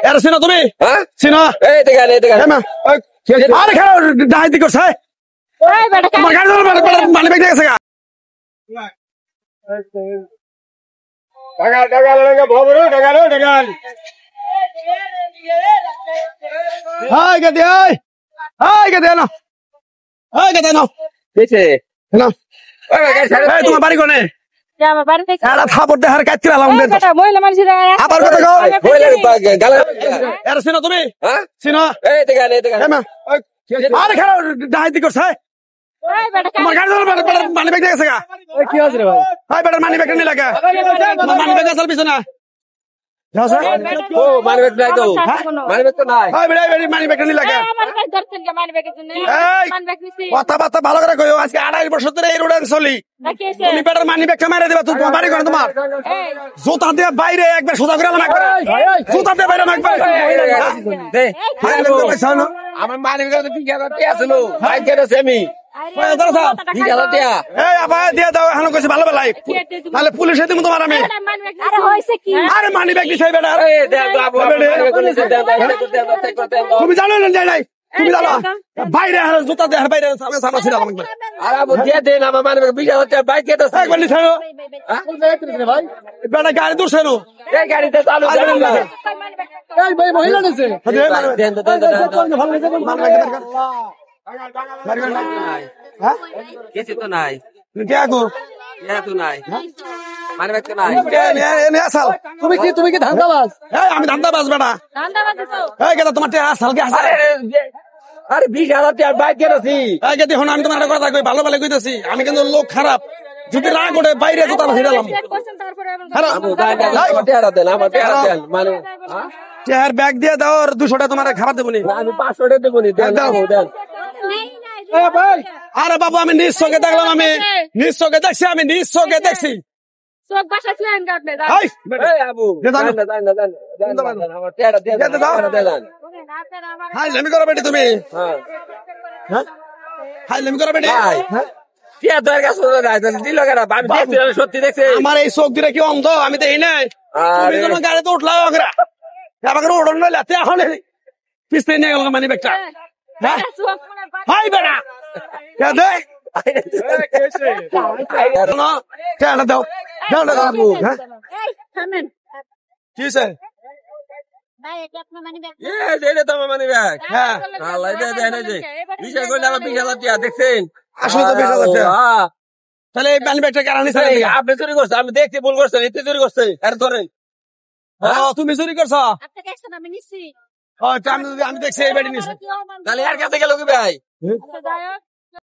এরা চিনো তুমি? হ্যাঁ চিনো? এই দেখেন আরে খেলো ডাহাতি করছে তোমার গাড়ি মানি ব্যাগ দিয়ে গেছে গা হাই গেদে হাই গেদে না হাই গেদে না না তোমার বাড়ি কোনে এরা থাপড় দেহার কাটতে আলাম আবার কথা কও এরা চিনো তুমি? চিনো? আরে খেলো ডাহাতি করছে তোমার গাড়ি মানি ব্যাগ দিয়ে গেছে গা কি আছে রে ভাই হাই বেটার মানি ব্যাগ নিয়ে লাগা মানি ব্যাগ আসল পিছনে মানি ব্যাগ নাই তো মানি ব্যাগ তো নাই হাই বেটা মানি ব্যাগ নিয়ে লাগা কথা বার্তা ভালো করে কইও আজকে 28 বছর ধরে এই রোডে চলি তুমি বেটার মানি ব্যাগটা মেরে দিবা তোমার বাড়ি করে তোমার জুতা দিয়ে বাইরে একবার সোজা করে আলাম একবার জুতা দিয়ে বাইরে একবার আমার মানি ব্যাগ তো 2000 টাকা ছিল বাইক কেটেছে আমি দিয়ে দাও এখন কইছে ভালো বেলাই তাহলে পুলিশে দিব তোমার আমি আরে মানি ব্যাগ দিছে বেটা তুমি জানো না নাই তুমি জানো বাইরে জুতা দিয়ে বাইরে সামনে ছিল আমাকে আর আবু দিয়ে দেন আমার মানি ব্যাগ 2000 টাকা বাইক কেটেছে একবার নিছে ভাই বেটা গাড়ি দূরছে নো এই গাড়িতে চালু করেন না এই ভাই মহিলা নিছে দেন কিছু তো নাই তুমি কি ধান্দাবাজ আমি ধান্দাবাজ বেটা তোমার আরে 20,000 টাকা বাইক কেটেছি দেখুন আমি তোমার একটা কথা কই ভালো ভালো কইতেছি আমি কিন্তু লোক খারাপ যদি রাগ ওঠে বাইরে জুতা ছিড়ালাম চেয়ার ব্যাগ দিয়ে দাও আর 200 টাকা তোমার খাবার দেবো নি আমি 500 টাকা দেবো নি দেন আরে বাবু আমি নিজ চোখে দেখলাম আমি নিজ চোখে দেখছি আমি নিজ চোখে দেখছি হাইলামি করো বেটি তুমি হাইলামি করো বেটি সত্যি দেখছি আমার এই চোখ দিয়ে কি অন্ধ আমি দেখি নাই তুমি তোমার গাড়িতে উঠলাম উঠন নইলে এখন পিছনে নিয়ে গেল মানি ব্যাগটা হাই বেটা দাও কি স্যার দেখছেন আসলে তো 20,000 টাকা তাহলে এই মানি ব্যাগটা কারণ আপনি চুরি করছেন আমি দেখছি ভুল করছেন এতে চুরি করছে আর ধরেন তুমি চুরি করছো আমি নিচ্ছি আমি দেখছি এই বাড়ি নিছি তাহলে আর কাছে গেল কি ভাই